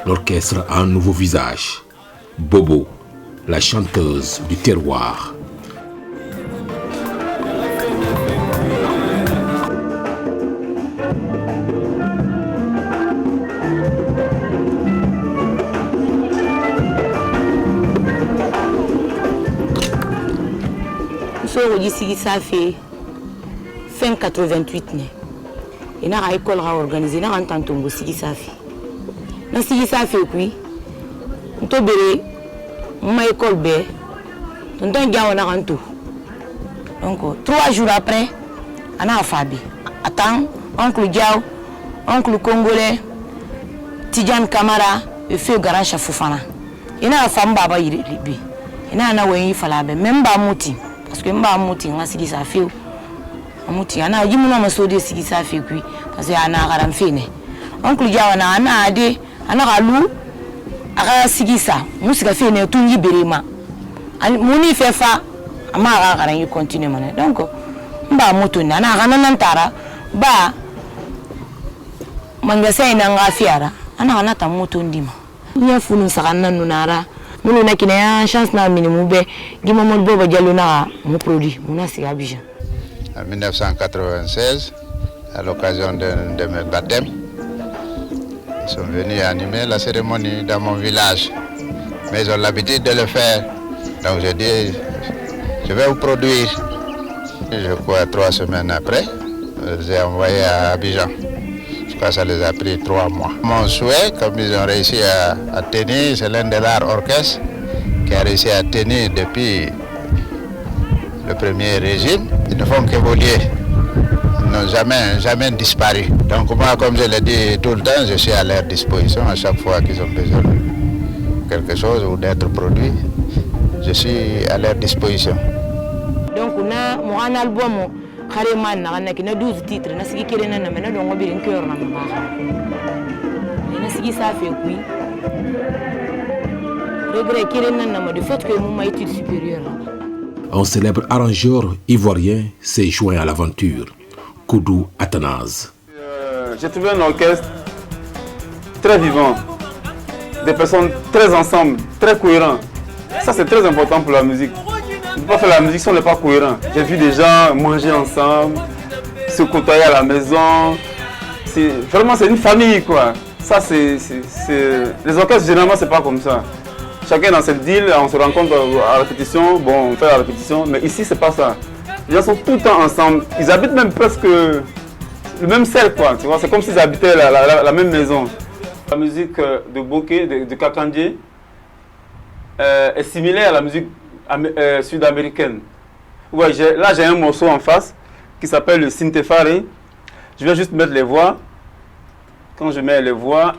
l'orchestre a un nouveau visage. Bobo, la chanteuse du terroir. Ça fait fin 88 et na école a organisé na entantongo sigi safi na sigi safi kui to bere ma école be tonton jawo na ranto donc 3 jours après ana fabi attends oncle Diao oncle congolais Tidiane Camara et feu garage Fofana ina fam baba yiribi ina na wen fala be même ba moti parce que mba moti nga sigi safi amuti ana yimuno masodi sigi safi kui parce que ana garam fine oncle Diao na ana ade ana galu aga sigi sa musika fine tungi berema muni fefa ama aga garan yi continue mané donc mba moto na ana gana nantara ba mangasa ina nga fiara ana gana ta moto ndima nya funu sakana nunara mulu na kina chance na minimum be gima mo boba jallo na mo produit mo na siga Abidjan. En 1996, à l'occasion de mes baptêmes, ils sont venus animer la cérémonie dans mon village. Mais ils ont l'habitude de le faire. Donc j'ai dit, je vais vous produire. Et je crois 3 semaines après, j'ai envoyé à Abidjan. Je crois que ça les a pris 3 mois. Mon souhait, comme ils ont réussi à tenir, c'est l'un des rares orchestres qui a réussi à tenir depuis le premier régime. Ils ne font qu'évoluer. Ils n'ont jamais disparu. Donc moi, comme je l'ai dit tout le temps, je suis à leur disposition à chaque fois qu'ils ont besoin de quelque chose ou d'être produit. Je suis à leur disposition. Donc on a mon album, carrément, on a 12 titres. On a signé qu'il y a un peu de cœur. On a signé ça fait oui. Regret qu'il y a un peu de fait que mon étude supérieure. Un célèbre arrangeur ivoirien s'est joint à l'aventure, Koudou Athanase. J'ai trouvé un orchestre très vivant, des personnes très ensemble, très cohérents. Ça c'est très important pour la musique. On ne peut pas faire la musique si on n'est pas cohérent. J'ai vu des gens manger ensemble, se côtoyer à la maison. Vraiment c'est une famille quoi. Ça les orchestres généralement c'est pas comme ça. Chacun dans cette deal, on se rencontre à la répétition, bon on fait la répétition, mais ici c'est pas ça. Les gens sont tout le temps ensemble, ils habitent même presque le même cercle quoi, tu vois, c'est comme s'ils habitaient la même maison. La musique de Bokeh, de Kakandé, est similaire à la musique sud-américaine. Ouais, là j'ai un morceau en face qui s'appelle le Sintefare. Je vais juste mettre les voix. Quand je mets les voix,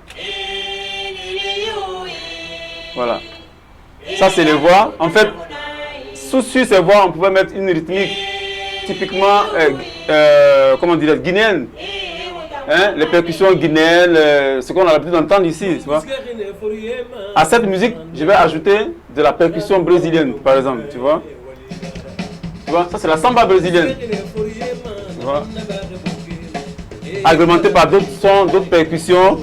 voilà. Ça c'est les voix. En fait, sur ces voix, on pouvait mettre une rythmique typiquement, comment dire, guinéenne. Hein? Les percussions guinéennes, ce qu'on a l'habitude d'entendre ici. Tu vois? À cette musique, je vais ajouter de la percussion brésilienne, par exemple. Tu vois? Ça c'est la samba brésilienne. Tu vois? Agrémenté par d'autres sons, d'autres percussions.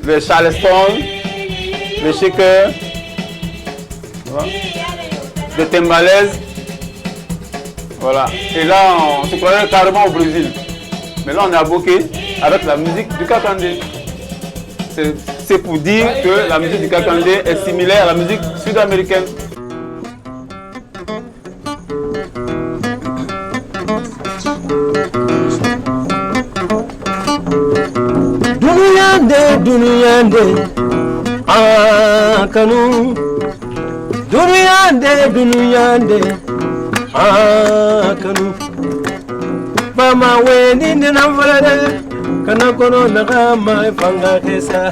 Le charleston, le shaker. Des timbalaises, voilà. Et là, on se croirait carrément au Brésil. Mais là, on est à Bokeh avec la musique du Kakandé. C'est pour dire que la musique du Kakandé est similaire à la musique sud-américaine. Dunuyande, Kanu. Dunuyande, Kanu. Mama weni ninamvalade, kana kono nakama fanga kesa.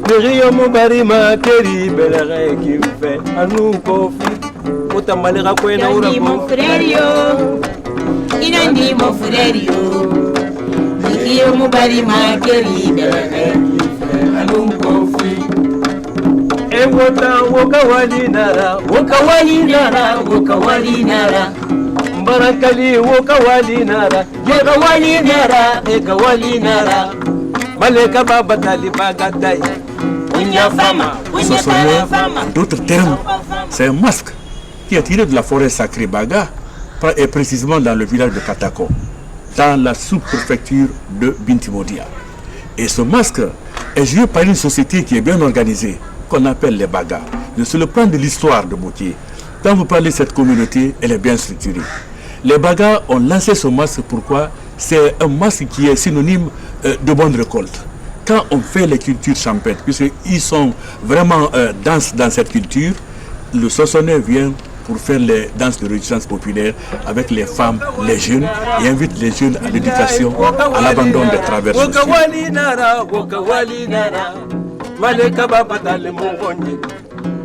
Nirio mubari makeri belere kimfe anu kofi. Utamalira kwena ura kofi. Inandi mo frerio. Nirio mubari makeri belere kimfe anu kofi. Ewota wokawali nara. Barakali wokawali nara. Yekawali nara. Maleka baba tali bagatai. Ce sonneur, en d'autres termes, c'est un masque qui est tiré de la forêt sacrée Baga et précisément dans le village de Katako, dans la sous-préfecture de Bintimodia. Et ce masque est joué par une société qui est bien organisée, qu'on appelle les Baga. Sur le plan de l'histoire de Boké, quand vous parlez de cette communauté, elle est bien structurée. Les Baga ont lancé ce masque, pourquoi? C'est un masque qui est synonyme de bonne récolte. Quand on fait les cultures champêtres, puisqu'ils sont vraiment denses dans cette culture, le Sossonais vient pour faire les danses de résistance populaire avec les femmes, les jeunes, et invite les jeunes à l'éducation, à l'abandon des travers sociaux.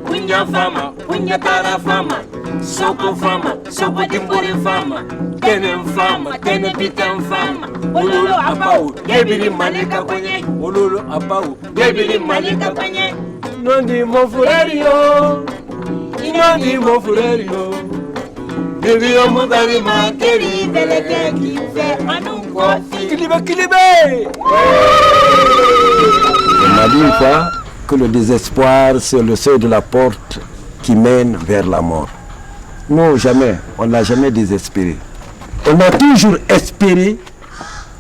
Kunya fama, kunya tara fama, soko fama, soko dimbori fama, tene fama, tene pitan fama, ololo apau, gebiri malika kwenye, ololo apau, gebiri malika kwenye. Nondi mon frère yo, nondi mon frère yo, bibi yo mugari makeri beleke kife anungo kilibe kilibe. On m'a dit une fois que le désespoir, c'est le seuil de la porte qui mène vers la mort. Non, jamais. On n'a jamais désespéré. On a toujours espéré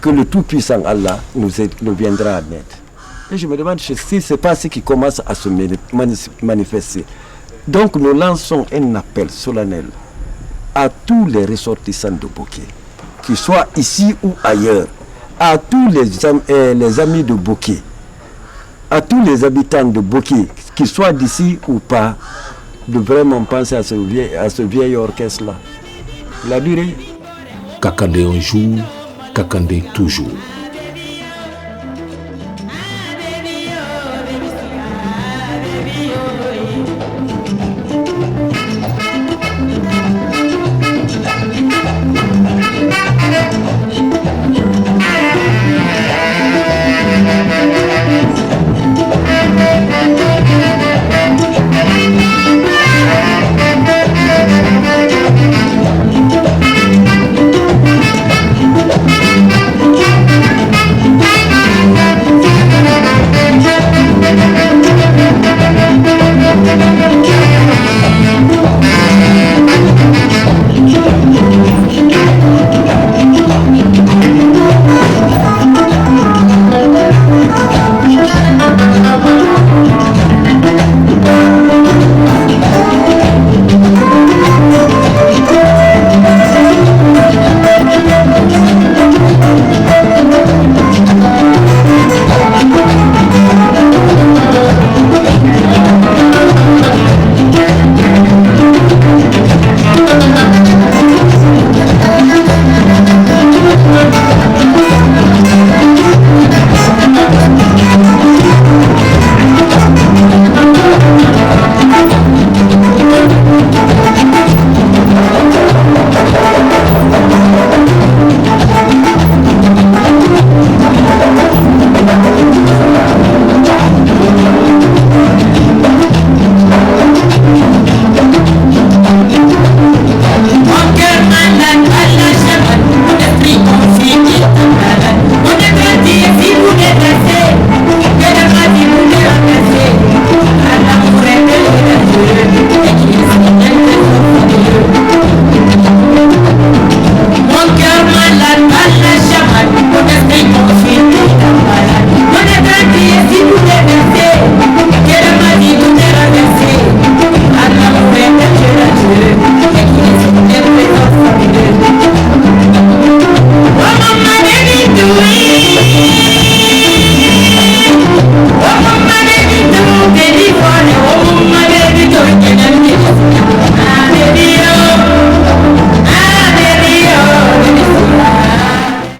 que le Tout-Puissant Allah nous viendra en aide. Et je me demande si ce n'est pas ce qui commence à se manifester. Donc nous lançons un appel solennel à tous les ressortissants de Boké, qu'ils soient ici ou ailleurs, à tous les amis de Boké, à tous les habitants de Boké, qu'ils soient d'ici ou pas, de vraiment penser à ce vieil orchestre-là. La durée. Kakandé un jour, Kakandé toujours.